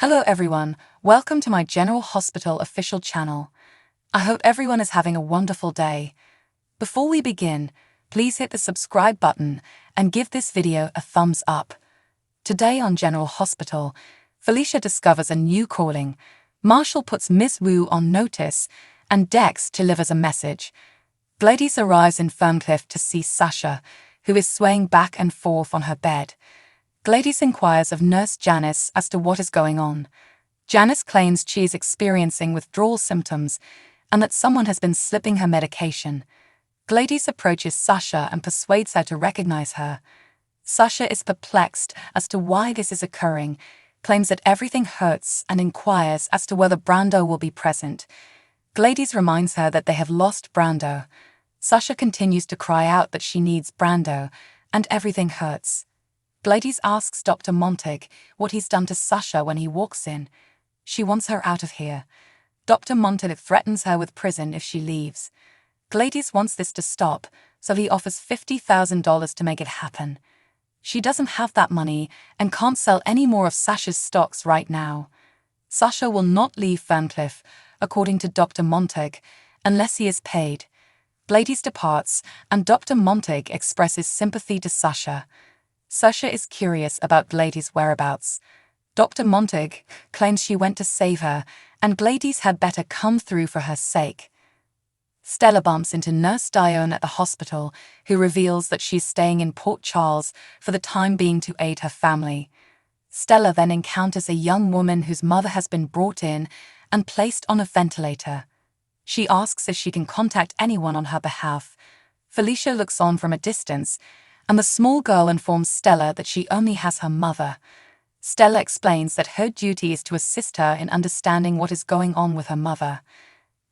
Hello everyone, welcome to my General Hospital official channel. I hope everyone is having a wonderful day. Before we begin, please hit the subscribe button and give this video a thumbs up. Today on General Hospital, Felicia discovers a new calling, Marshall puts Miss Wu on notice, and Dex delivers a message. Gladys arrives in Ferncliff to see Sasha, who is swaying back and forth on her bed. Gladys inquires of Nurse Janice as to what is going on. Janice claims she is experiencing withdrawal symptoms and that someone has been slipping her medication. Gladys approaches Sasha and persuades her to recognize her. Sasha is perplexed as to why this is occurring, claims that everything hurts, and inquires as to whether Brando will be present. Gladys reminds her that they have lost Brando. Sasha continues to cry out that she needs Brando, and everything hurts. Gladys asks Dr. Montague what he's done to Sasha when he walks in. She wants her out of here. Dr. Montague threatens her with prison if she leaves. Gladys wants this to stop, so he offers $50,000 to make it happen. She doesn't have that money and can't sell any more of Sasha's stocks right now. Sasha will not leave Ferncliff, according to Dr. Montague, unless he is paid. Gladys departs, and Dr. Montague expresses sympathy to Sasha. Sasha is curious about Gladys' whereabouts. Dr. Montague claims she went to save her, and Gladys had better come through for her sake. Stella bumps into Nurse Dione at the hospital, who reveals that she's staying in Port Charles for the time being to aid her family. Stella then encounters a young woman whose mother has been brought in and placed on a ventilator. She asks if she can contact anyone on her behalf. Felicia looks on from a distance, and the small girl informs Stella that she only has her mother. Stella explains that her duty is to assist her in understanding what is going on with her mother.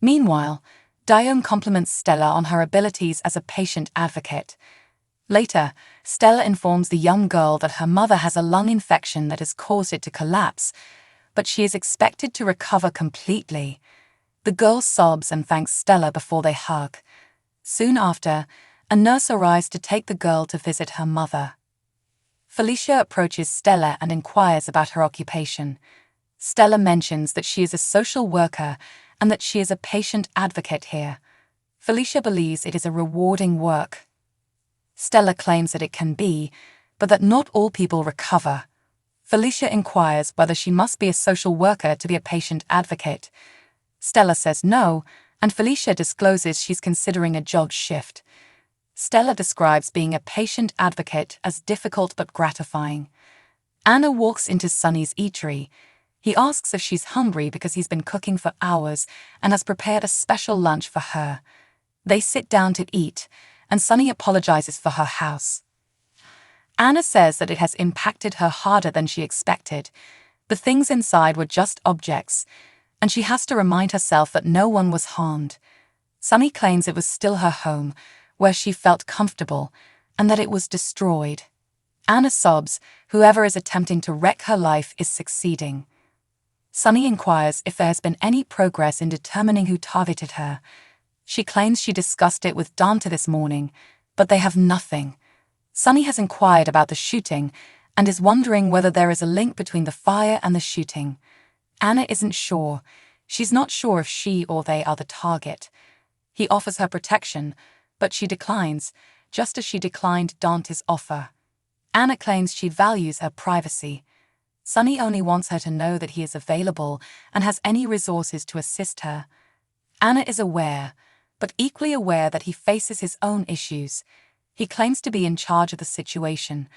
Meanwhile, Dione compliments Stella on her abilities as a patient advocate. Later, Stella informs the young girl that her mother has a lung infection that has caused it to collapse, but she is expected to recover completely. The girl sobs and thanks Stella before they hug. Soon after, a nurse arrives to take the girl to visit her mother. Felicia approaches Stella and inquires about her occupation. Stella mentions that she is a social worker and that she is a patient advocate here. Felicia believes it is a rewarding work. Stella claims that it can be, but that not all people recover. Felicia inquires whether she must be a social worker to be a patient advocate. Stella says no, and Felicia discloses she's considering a job shift. Stella describes being a patient advocate as difficult but gratifying. Anna walks into Sonny's eatery. He asks if she's hungry because he's been cooking for hours and has prepared a special lunch for her. They sit down to eat, and Sonny apologizes for her house. Anna says that it has impacted her harder than she expected. The things inside were just objects, and she has to remind herself that no one was harmed. Sonny claims it was still her home, where she felt comfortable, and that it was destroyed. Anna sobs. Whoever is attempting to wreck her life is succeeding. Sonny inquires if there has been any progress in determining who targeted her. She claims she discussed it with Dante this morning, but they have nothing. Sonny has inquired about the shooting and is wondering whether there is a link between the fire and the shooting. Anna isn't sure. She's not sure if she or they are the target. He offers her protection, but she declines, just as she declined Dante's offer. Anna claims she values her privacy. Sonny only wants her to know that he is available and has any resources to assist her. Anna is aware, but equally aware that he faces his own issues. He claims to be in charge of the situation.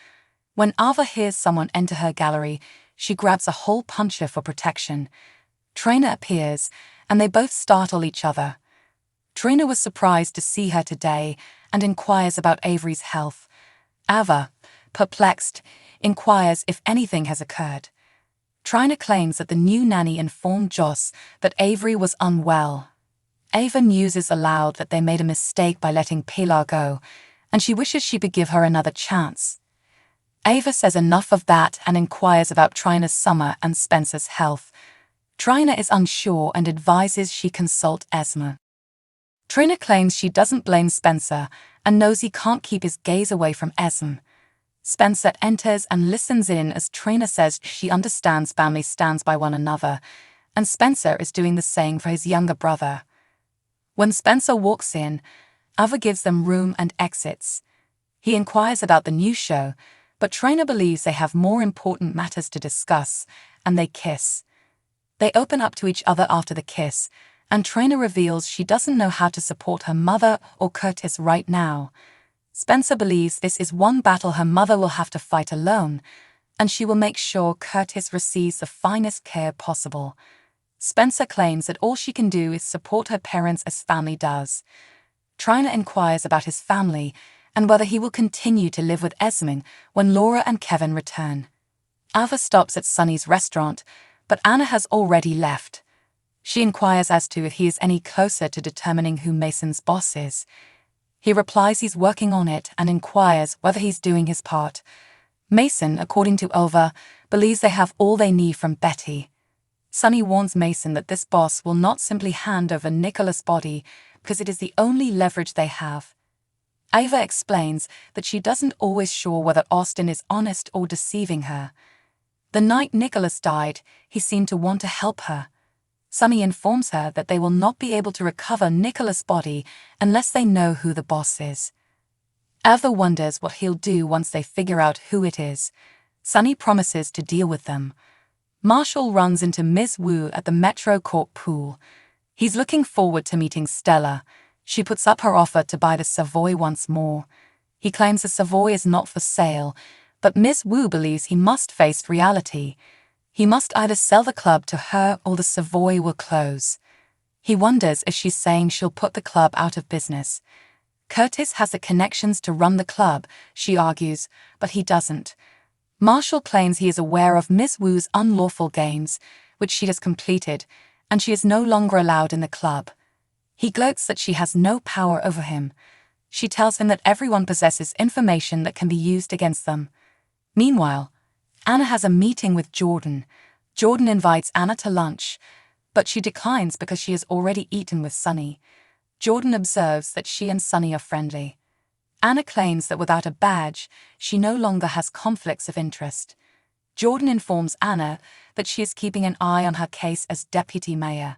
When Ava hears someone enter her gallery, she grabs a hole puncher for protection. Trainer appears, and they both startle each other. Trina was surprised to see her today and inquires about Avery's health. Ava, perplexed, inquires if anything has occurred. Trina claims that the new nanny informed Joss that Avery was unwell. Ava muses aloud that they made a mistake by letting Pilar go, and she wishes she could give her another chance. Ava says enough of that and inquires about Trina's summer and Spencer's health. Trina is unsure and advises she consult Esma. Trina claims she doesn't blame Spencer and knows he can't keep his gaze away from Esm. Spencer enters and listens in as Trina says she understands family stands by one another, and Spencer is doing the same for his younger brother. When Spencer walks in, Ava gives them room and exits. He inquires about the new show, but Trina believes they have more important matters to discuss, and they kiss. They open up to each other after the kiss, and Trina reveals she doesn't know how to support her mother or Curtis right now. Spencer believes this is one battle her mother will have to fight alone, and she will make sure Curtis receives the finest care possible. Spencer claims that all she can do is support her parents as family does. Trina inquires about his family and whether he will continue to live with Esmond when Laura and Kevin return. Ava stops at Sunny's restaurant, but Anna has already left. She inquires as to if he is any closer to determining who Mason's boss is. He replies he's working on it and inquires whether he's doing his part. Mason, according to Ova, believes they have all they need from Betty. Sunny warns Mason that this boss will not simply hand over Nicholas' body because it is the only leverage they have. Ava explains that she doesn't always sure whether Austin is honest or deceiving her. The night Nicholas died, he seemed to want to help her. Sunny informs her that they will not be able to recover Nicholas' body unless they know who the boss is. Ava wonders what he'll do once they figure out who it is. Sunny promises to deal with them. Marshall runs into Ms. Wu at the Metro Court pool. He's looking forward to meeting Stella. She puts up her offer to buy the Savoy once more. He claims the Savoy is not for sale, but Ms. Wu believes he must face reality. He must either sell the club to her or the Savoy will close. He wonders if she's saying she'll put the club out of business. Curtis has the connections to run the club, she argues, but he doesn't. Marshall claims he is aware of Ms. Wu's unlawful games, which she has completed, and she is no longer allowed in the club. He gloats that she has no power over him. She tells him that everyone possesses information that can be used against them. Meanwhile, Anna has a meeting with Jordan. Jordan invites Anna to lunch, but she declines because she has already eaten with Sunny. Jordan observes that she and Sunny are friendly. Anna claims that without a badge, she no longer has conflicts of interest. Jordan informs Anna that she is keeping an eye on her case as deputy mayor.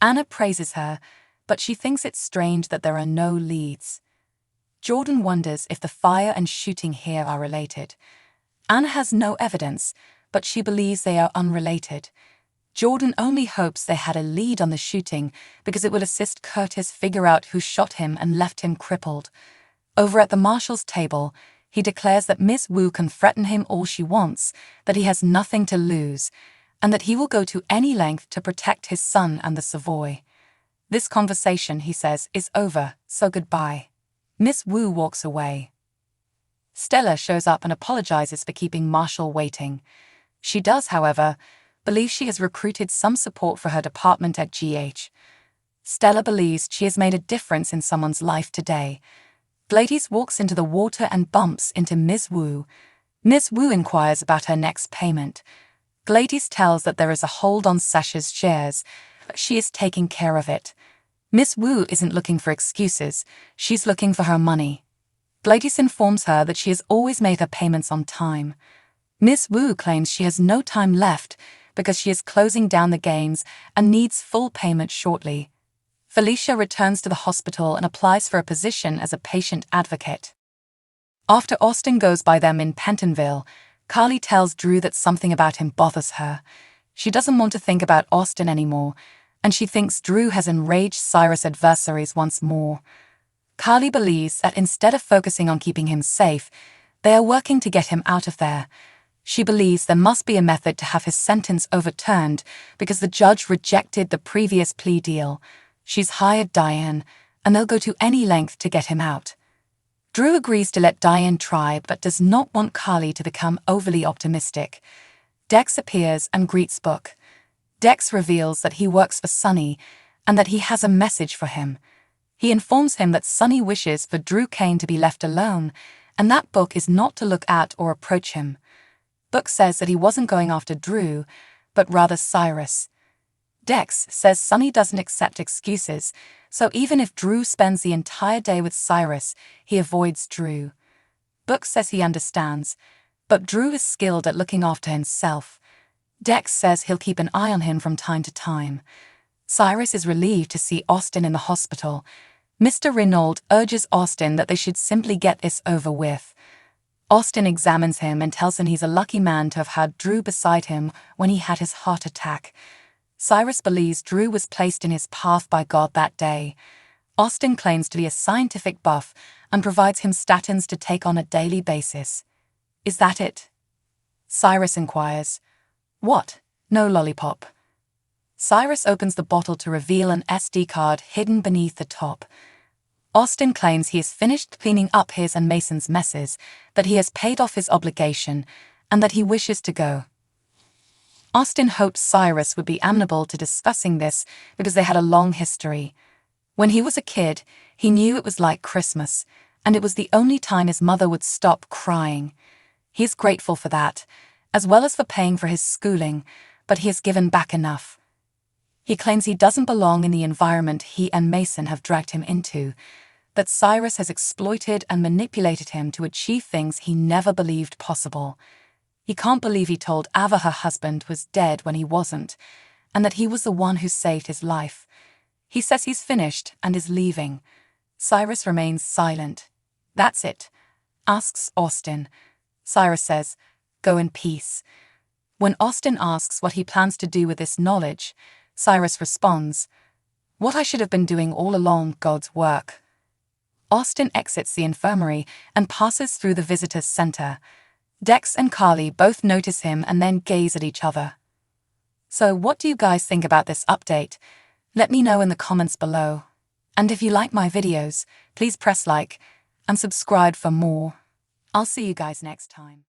Anna praises her, but she thinks it's strange that there are no leads. Jordan wonders if the fire and shooting here are related. Anna has no evidence, but she believes they are unrelated. Jordan only hopes they had a lead on the shooting because it would assist Curtis figure out who shot him and left him crippled. Over at the marshal's table, he declares that Miss Wu can threaten him all she wants, that he has nothing to lose, and that he will go to any length to protect his son and the Savoy. This conversation, he says, is over, so goodbye. Miss Wu walks away. Stella shows up and apologizes for keeping Marshall waiting. She does, however, believe she has recruited some support for her department at GH. Stella believes she has made a difference in someone's life today. Gladys walks into the water and bumps into Ms. Wu. Ms. Wu inquires about her next payment. Gladys tells that there is a hold on Sasha's shares, but she is taking care of it. Miss Wu isn't looking for excuses, she's looking for her money. Gladys informs her that she has always made her payments on time. Miss Wu claims she has no time left because she is closing down the games and needs full payment shortly. Felicia returns to the hospital and applies for a position as a patient advocate. After Austin goes by them in Pentonville, Carly tells Drew that something about him bothers her. She doesn't want to think about Austin anymore, and she thinks Drew has enraged Cyrus' adversaries once more. Carly believes that instead of focusing on keeping him safe, they are working to get him out of there. She believes there must be a method to have his sentence overturned because the judge rejected the previous plea deal. She's hired Diane, and they'll go to any length to get him out. Drew agrees to let Diane try but does not want Carly to become overly optimistic. Dex appears and greets Book. Dex reveals that he works for Sunny and that he has a message for him. He informs him that Sunny wishes for Drew Kane to be left alone and that Book is not to look at or approach him. Book says that he wasn't going after Drew, but rather Cyrus. Dex says Sunny doesn't accept excuses, so even if Drew spends the entire day with Cyrus, he avoids Drew. Book says he understands, but Drew is skilled at looking after himself. Dex says he'll keep an eye on him from time to time. Cyrus is relieved to see Austin in the hospital. Mr. Renault urges Austin that they should simply get this over with. Austin examines him and tells him he's a lucky man to have had Drew beside him when he had his heart attack. Cyrus believes Drew was placed in his path by God that day. Austin claims to be a scientific buff and provides him statins to take on a daily basis. Is that it? Cyrus inquires. What? No lollipop. Cyrus opens the bottle to reveal an SD card hidden beneath the top. Austin claims he has finished cleaning up his and Mason's messes, that he has paid off his obligation, and that he wishes to go. Austin hopes Cyrus would be amenable to discussing this because they had a long history. When he was a kid, he knew it was like Christmas, and it was the only time his mother would stop crying. He is grateful for that, as well as for paying for his schooling, but he has given back enough. He claims he doesn't belong in the environment he and Mason have dragged him into, that Cyrus has exploited and manipulated him to achieve things he never believed possible. He can't believe he told Ava her husband was dead when he wasn't, and that he was the one who saved his life. He says he's finished and is leaving. Cyrus remains silent. That's it, asks Austin. Cyrus says, go in peace. When Austin asks what he plans to do with this knowledge, Cyrus responds, what I should have been doing all along, God's work. Austin exits the infirmary and passes through the visitor's center. Dex and Carly both notice him and then gaze at each other. So what do you guys think about this update? Let me know in the comments below. And if you like my videos, please press like and subscribe for more. I'll see you guys next time.